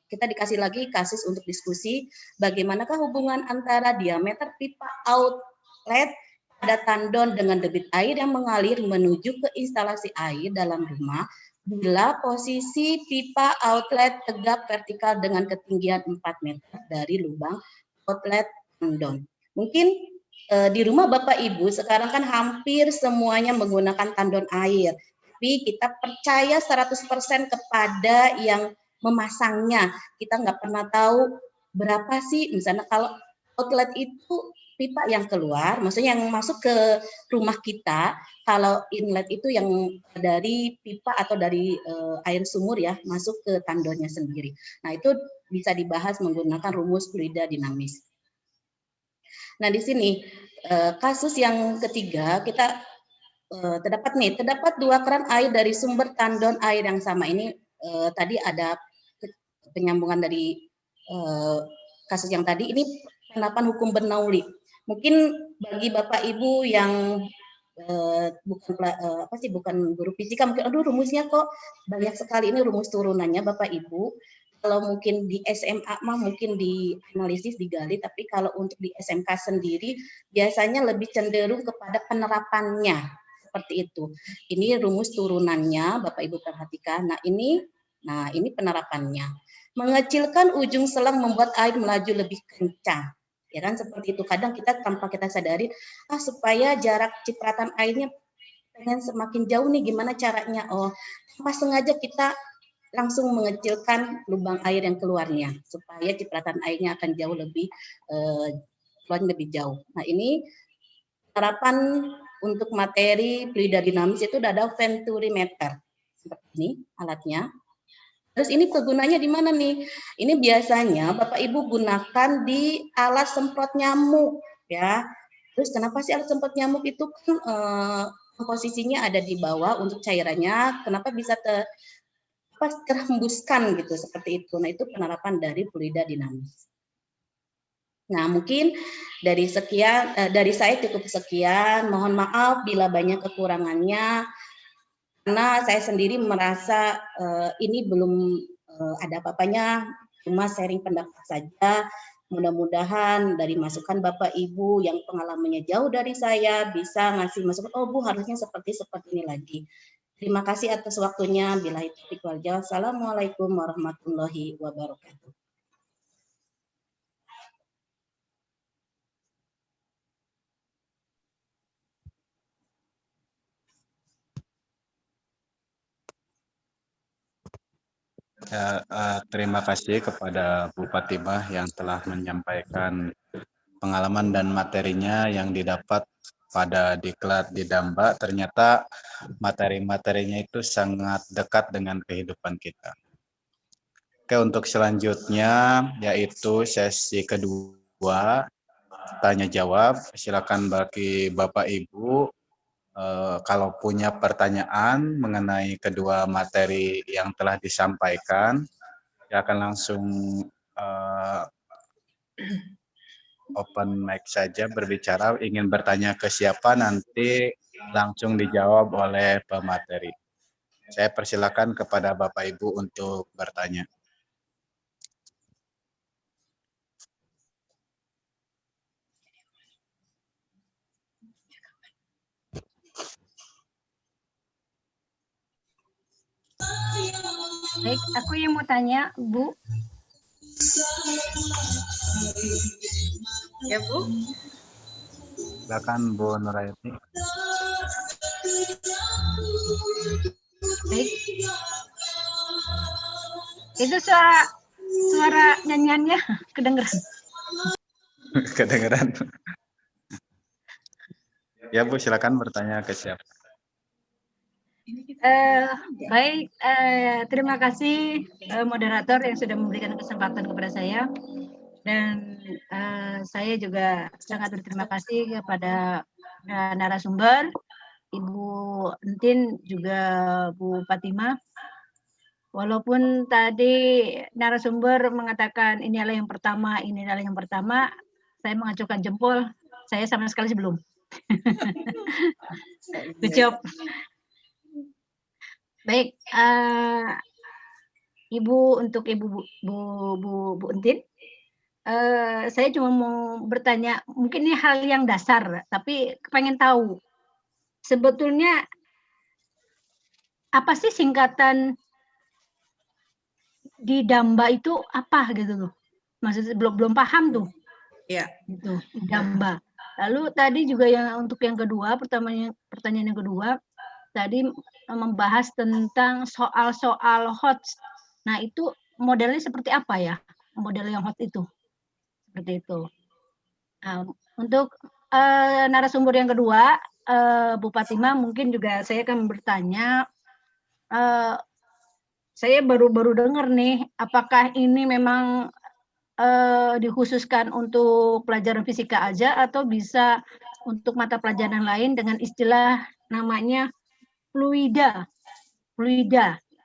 kita dikasih lagi kasus untuk diskusi bagaimanakah hubungan antara diameter pipa outlet pada tandon dengan debit air yang mengalir menuju ke instalasi air dalam rumah bila posisi pipa outlet tegak vertikal dengan ketinggian 4 meter dari lubang outlet tandon. Mungkin di rumah Bapak Ibu sekarang kan hampir semuanya menggunakan tandon air. Tapi kita percaya 100% kepada yang memasangnya. Kita nggak pernah tahu berapa sih, misalnya kalau outlet itu pipa yang keluar, maksudnya yang masuk ke rumah kita, kalau inlet itu yang dari pipa atau dari air sumur ya, masuk ke tandonnya sendiri. Nah, itu bisa dibahas menggunakan rumus fluida dinamis. Nah, di sini kasus yang ketiga kita terdapat 2 keran air dari sumber tandon air yang sama. Ini tadi ada penyambungan dari kasus yang tadi. Ini penerapan hukum Bernoulli. Mungkin bagi Bapak Ibu yang bukan guru fisika, mungkin aduh rumusnya kok banyak sekali, ini rumus turunannya Bapak Ibu. Kalau mungkin di SMA mah mungkin di analisis digali, tapi kalau untuk di SMK sendiri biasanya lebih cenderung kepada penerapannya seperti itu. Ini rumus turunannya Bapak Ibu perhatikan. Nah, ini penerapannya. Mengecilkan ujung selang membuat air melaju lebih kencang. Ya kan, seperti itu. Kadang kita tanpa kita sadari, supaya jarak cipratan airnya pengen semakin jauh nih, gimana caranya? Oh, tanpa sengaja kita langsung mengecilkan lubang air yang keluarnya supaya cipratan airnya akan jauh lebih keluarnya lebih jauh. Nah, ini harapan untuk materi fluida dinamis itu ada venturimeter seperti ini alatnya. Terus ini kegunaannya di mana nih? Ini biasanya Bapak Ibu gunakan di alat semprot nyamuk ya. Terus kenapa sih alat semprot nyamuk itu kan posisinya ada di bawah untuk cairannya, kenapa bisa terhembuskan gitu seperti itu. Nah, itu penerapan dari fluida dinamis. Nah, mungkin dari saya cukup sekian. Mohon maaf bila banyak kekurangannya, karena saya sendiri merasa ini belum ada apa-apanya, cuma sharing pendapat saja. Mudah-mudahan dari masukan Bapak Ibu yang pengalamannya jauh dari saya bisa ngasih masukan, oh Bu harusnya seperti ini lagi. Terima kasih atas waktunya. Billahi taufiq wal hidayah. Assalamualaikum warahmatullahi wabarakatuh. Ya, terima kasih kepada Bu Fatimah yang telah menyampaikan pengalaman dan materinya yang didapat pada diklat di Damba. Ternyata materi-materinya itu sangat dekat dengan kehidupan kita. Oke, untuk selanjutnya yaitu sesi kedua tanya jawab. Silakan bagi Bapak Ibu kalau punya pertanyaan mengenai kedua materi yang telah disampaikan, ya akan langsung open mic saja berbicara, ingin bertanya ke siapa nanti langsung dijawab oleh pemateri. Saya persilakan kepada Bapak Ibu untuk bertanya. Baik, aku yang mau tanya, Bu. Ya, Bu. Silakan Bu Nuraini. Baik. Itu suara nyanyiannya kedengeran. Kedengeran. Ya Bu, silakan bertanya ke siapa. Baik, terima kasih moderator yang sudah memberikan kesempatan kepada saya, dan saya juga sangat berterima kasih kepada narasumber Ibu Entin juga Bu Fatimah. Walaupun tadi narasumber mengatakan ini adalah yang pertama, saya mengacungkan jempol, saya sama sekali belum. Good job. Baik, untuk Ibu Bu Entin, saya cuma mau bertanya, mungkin ini hal yang dasar, tapi pengen tahu sebetulnya apa sih singkatan Didamba itu apa gitu loh? Maksudnya belum paham tuh. Ya. Gitu, Didamba. Lalu tadi juga untuk yang kedua, pertanyaan yang kedua, tadi membahas tentang soal-soal HOTS. Nah, itu modelnya seperti apa ya? Model yang HOTS itu. Seperti itu. Nah, untuk narasumber yang kedua, Bu Fatimah, mungkin juga saya akan bertanya, saya baru dengar nih, apakah ini memang dikhususkan untuk pelajaran fisika aja atau bisa untuk mata pelajaran lain dengan istilah namanya fluida.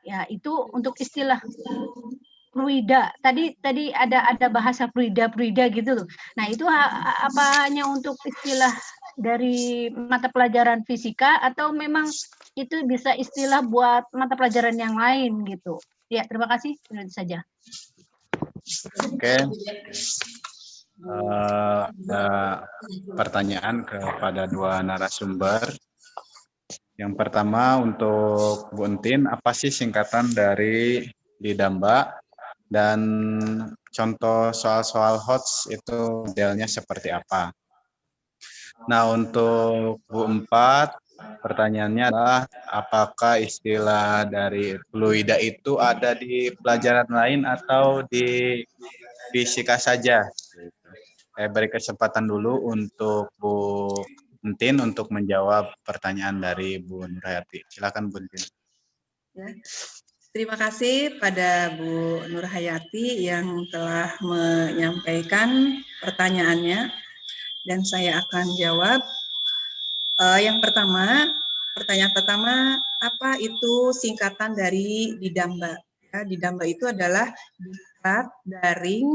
Ya, itu untuk istilah fluida. Tadi ada bahasa fluida gitu loh. Nah, itu apa hanya untuk istilah dari mata pelajaran fisika atau memang itu bisa istilah buat mata pelajaran yang lain gitu. Ya, terima kasih. Itu saja. Oke. Pertanyaan kepada dua narasumber. Yang pertama untuk Bu Entin, apa sih singkatan dari Didamba? Dan contoh soal-soal HOTS itu modelnya seperti apa? Nah, untuk Bu Empat, pertanyaannya adalah apakah istilah dari fluida itu ada di pelajaran lain atau di fisika saja? Saya beri kesempatan dulu untuk Bu Entin untuk menjawab pertanyaan dari Bu Nurhayati. Silakan Bu Entin. Ya. Terima kasih pada Bu Nurhayati yang telah menyampaikan pertanyaannya dan saya akan jawab. Yang pertama, pertanyaan pertama, apa itu singkatan dari Didamba? Ya, Didamba itu adalah diklat, daring,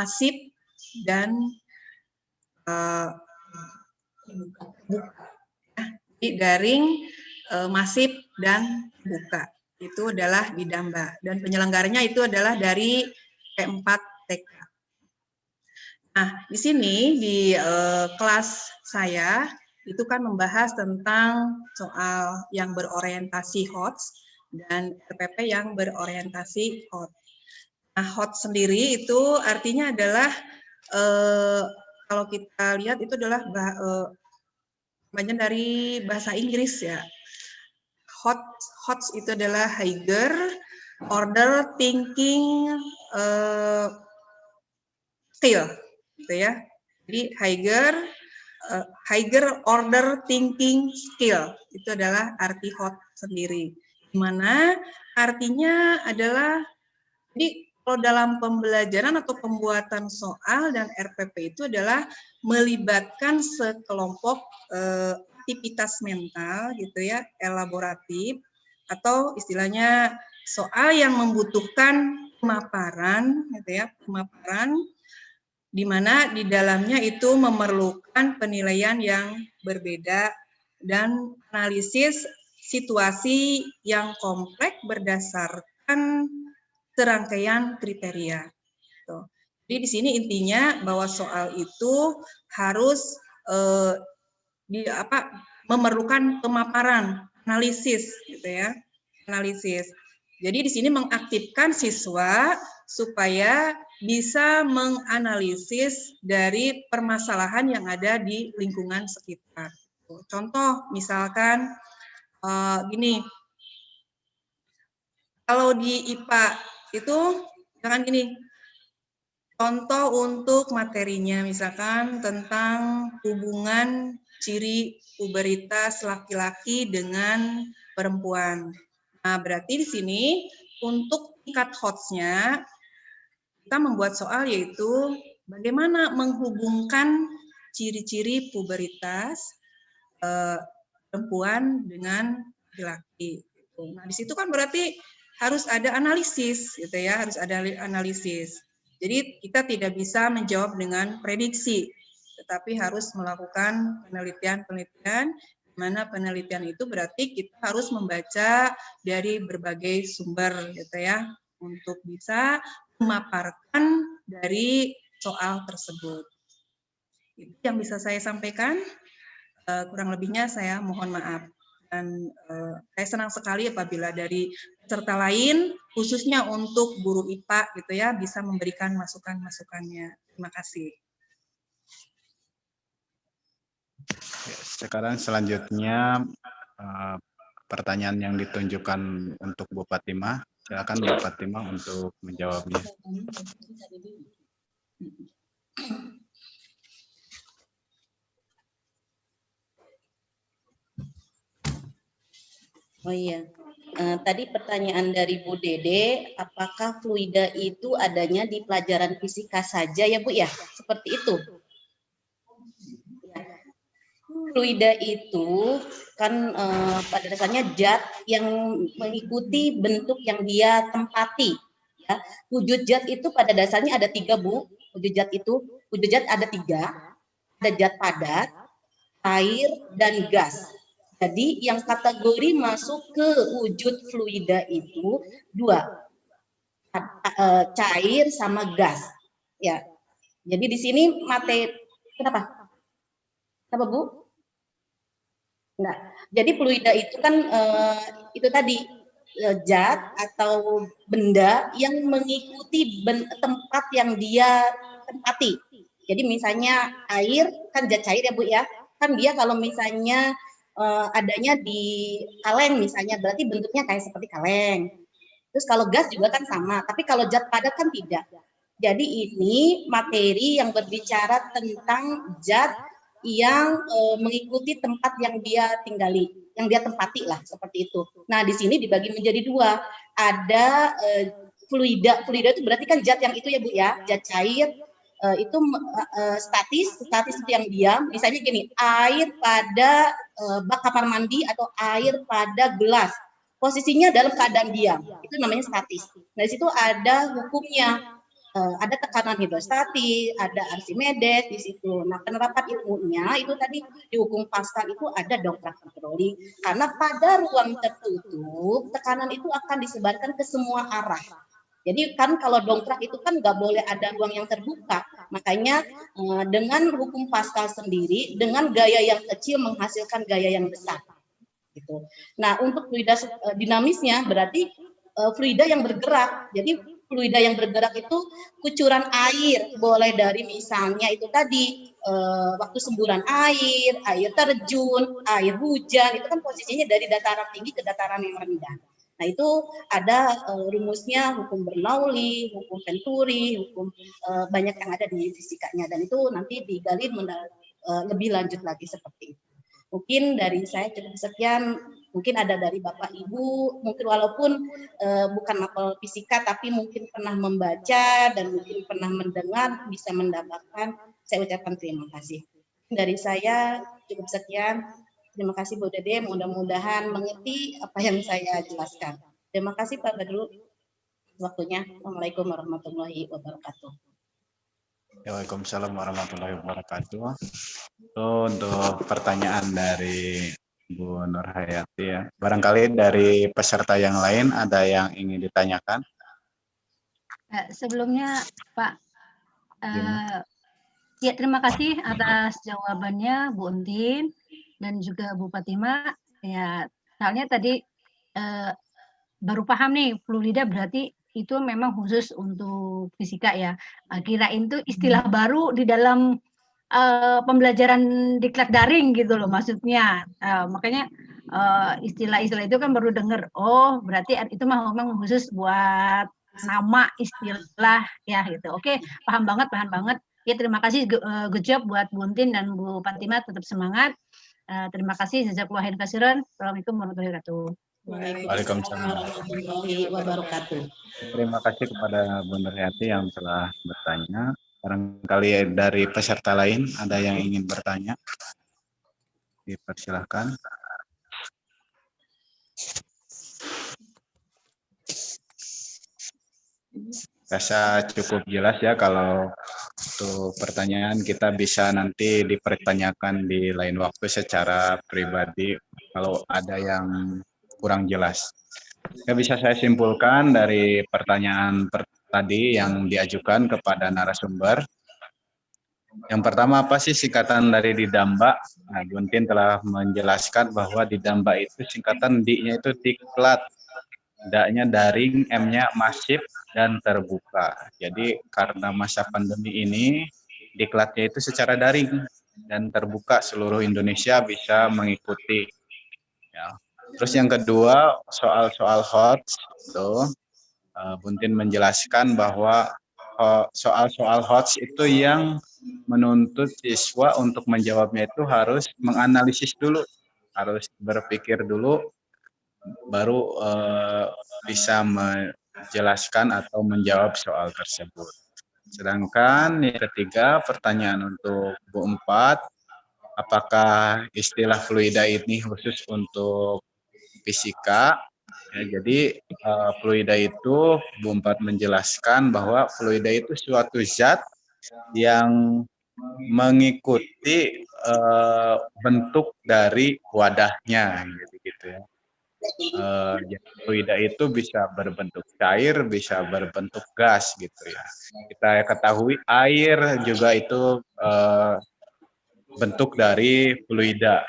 masif, dan buka. Daring, masif, dan buka. Itu adalah Didamba. Dan penyelenggaranya itu adalah dari P4TK. Nah, di sini di kelas saya itu kan membahas tentang soal yang berorientasi HOTS dan RPP yang berorientasi HOT. Nah, HOT sendiri itu artinya adalah kalau kita lihat itu adalah bagian dari bahasa Inggris ya. HOTS itu adalah higher order thinking skill, gitu ya. Jadi higher order thinking skill itu adalah arti HOT sendiri. Dimana artinya adalah jadi kalau dalam pembelajaran atau pembuatan soal dan RPP itu adalah melibatkan sekelompok aktivitas mental gitu ya, elaboratif atau istilahnya soal yang membutuhkan pemaparan gitu ya, pemaparan di mana di dalamnya itu memerlukan penilaian yang berbeda dan analisis situasi yang kompleks berdasarkan serangkaian kriteria. Jadi di sini intinya bahwa soal itu harus memerlukan pemaparan, analisis, gitu ya, analisis. Jadi di sini mengaktifkan siswa supaya bisa menganalisis dari permasalahan yang ada di lingkungan sekitar. Contoh misalkan gini, kalau di IPA itu misalkan gini, contoh untuk materinya misalkan tentang hubungan ciri puberitas laki-laki dengan perempuan. Nah, berarti di sini untuk tingkat HOTS-nya kita membuat soal yaitu bagaimana menghubungkan ciri-ciri puberitas perempuan dengan laki-laki. Nah, di situ kan berarti harus ada analisis, gitu ya, harus ada analisis. Jadi kita tidak bisa menjawab dengan prediksi, tetapi harus melakukan penelitian-penelitian, di mana penelitian itu berarti kita harus membaca dari berbagai sumber, gitu ya, untuk bisa memaparkan dari soal tersebut. Itu yang bisa saya sampaikan. Kurang lebihnya saya mohon maaf. Dan saya senang sekali apabila dari peserta lain, khususnya untuk guru IPA gitu ya, bisa memberikan masukan-masukannya. Terima kasih. Sekarang selanjutnya pertanyaan yang ditunjukkan untuk Bu Fatimah. Silakan Bu Fatimah untuk menjawabnya. Oh iya, tadi pertanyaan dari Bu Dede, apakah fluida itu adanya di pelajaran fisika saja ya Bu ya? Seperti itu. Ya. Fluida itu kan pada dasarnya zat yang mengikuti bentuk yang dia tempati. Ya. Wujud zat itu pada dasarnya ada 3 Bu. Wujud zat ada 3. Ada zat padat, air, dan gas. Jadi yang kategori masuk ke wujud fluida itu 2, cair sama gas. Ya, jadi di sini kenapa? Kenapa Bu? Enggak. Jadi fluida itu kan itu tadi zat atau benda yang mengikuti tempat yang dia tempati. Jadi misalnya air kan zat cair ya Bu ya. Kan dia kalau misalnya adanya di kaleng misalnya, berarti bentuknya kayak seperti kaleng. Terus kalau gas juga kan sama, tapi kalau zat padat kan tidak. Jadi ini materi yang berbicara tentang zat yang mengikuti tempat yang dia tinggali, yang dia tempati lah, seperti itu. Nah, di sini dibagi menjadi 2. Ada fluida itu berarti kan zat yang itu ya Bu ya, zat cair. Itu statis itu yang diam, misalnya gini, air pada bak kamar mandi atau air pada gelas, posisinya dalam keadaan diam, itu namanya statis. Nah, di situ ada hukumnya, ada tekanan hidrostatis, ada Archimedes di situ. Nah, penerapan ilmunya itu tadi di hukum Pascal itu ada dongkrak controlling, karena pada ruang tertutup tekanan itu akan disebarkan ke semua arah. Jadi kan kalau dongkrak itu kan nggak boleh ada ruang yang terbuka. Makanya dengan hukum Pascal sendiri, dengan gaya yang kecil menghasilkan gaya yang besar. Gitu. Nah, untuk fluida dinamisnya berarti fluida yang bergerak. Jadi fluida yang bergerak itu kucuran air, boleh dari misalnya itu tadi waktu semburan air terjun, air hujan, itu kan posisinya dari dataran tinggi ke dataran yang rendah. Nah, itu ada rumusnya, hukum Bernoulli, hukum Venturi, hukum banyak yang ada di fisikanya, dan itu nanti digali lebih lanjut lagi seperti itu. Mungkin dari saya cukup sekian, mungkin ada dari Bapak Ibu, mungkin walaupun bukan mapel fisika, tapi mungkin pernah membaca dan mungkin pernah mendengar, bisa mendapatkan, saya ucapkan terima kasih. Dari saya cukup sekian. Terima kasih Bu Dede, mudah-mudahan mengerti apa yang saya jelaskan. Terima kasih Pak Badru waktunya. Assalamualaikum warahmatullahi wabarakatuh. Waalaikumsalam warahmatullahi wabarakatuh. Untuk pertanyaan dari Bu Nur Hayati ya. Barangkali dari peserta yang lain ada yang ingin ditanyakan? Sebelumnya Pak, ya terima kasih atas jawabannya Bu Untin dan juga Bu Fatimah. Ya, soalnya tadi baru paham nih, fluida berarti itu memang khusus untuk fisika ya. Kirain itu istilah baru di dalam pembelajaran diklat daring gitu loh maksudnya. Makanya istilah-istilah itu kan baru dengar. Oh, berarti itu memang khusus buat nama istilah ya gitu. Oke, paham banget. Ya, terima kasih, good job buat Bu Untin dan Bu Fatimah, tetap semangat. Terima kasih, jazakallahu khairan katsiran. Assalamualaikum warahmatullahi wabarakatuh. Waalaikumsalam warahmatullahi wabarakatuh. Terima kasih kepada Bu Nur Hayati yang telah bertanya. Barangkali dari peserta lain ada yang ingin bertanya, dipersilahkan. Rasa cukup jelas ya, kalau untuk pertanyaan kita bisa nanti dipertanyakan di lain waktu secara pribadi kalau ada yang kurang jelas. Ya, bisa saya simpulkan dari pertanyaan tadi yang diajukan kepada narasumber, Yang pertama apa sih singkatan dari Didamba? Nah, Buntin telah menjelaskan bahwa Didamba itu singkatan D-nya itu diklat, D-nya daring, M-nya masif dan terbuka. Jadi karena masa pandemi ini, diklatnya itu secara daring dan terbuka, seluruh Indonesia bisa mengikuti. Ya. Terus yang kedua, soal-soal HOTS itu Buntin menjelaskan bahwa soal-soal HOTS itu yang menuntut siswa untuk menjawabnya itu harus menganalisis dulu, harus berpikir dulu, baru bisa menjelaskan atau menjawab soal tersebut. Sedangkan yang ketiga, pertanyaan untuk Bu 4, apakah istilah fluida ini khusus untuk fisika? Ya, jadi fluida itu Bu 4 menjelaskan bahwa fluida itu suatu zat yang mengikuti bentuk dari wadahnya, gitu ya. Fluida itu bisa berbentuk cair, bisa berbentuk gas, gitu ya. Kita ketahui air juga itu bentuk dari fluida.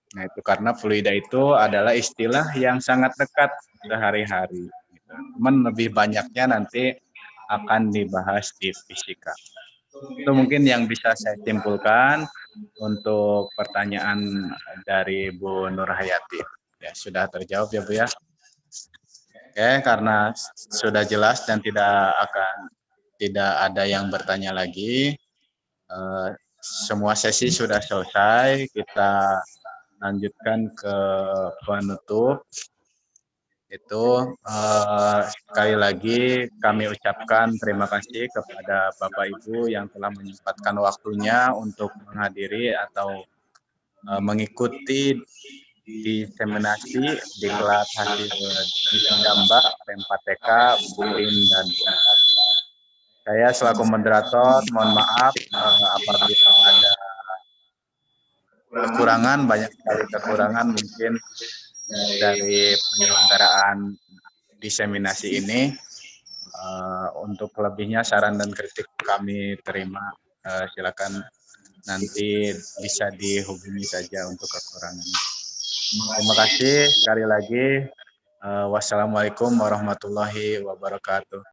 Nah, itu karena fluida itu adalah istilah yang sangat dekat sehari-hari. Gitu. Cuman lebih banyaknya nanti akan dibahas di fisika. Itu mungkin yang bisa saya simpulkan untuk pertanyaan dari Bu Nurhayati. Ya, sudah terjawab ya Bu ya. Oke, karena sudah jelas dan tidak ada yang bertanya lagi. Semua sesi sudah selesai, kita lanjutkan ke penutup. Itu sekali lagi kami ucapkan terima kasih kepada Bapak Ibu yang telah menyempatkan waktunya untuk menghadiri atau mengikuti diseminasi diklat hasil Didamba, P4TK, BUIN, dan BUMPAT. Saya selaku moderator mohon maaf apabila ada kekurangan, banyak sekali kekurangan mungkin dari penyelenggaraan diseminasi ini. Untuk lebihnya saran dan kritik kami terima. Silakan nanti bisa dihubungi saja untuk kekurangan. Terima kasih sekali lagi. Wassalamualaikum warahmatullahi wabarakatuh.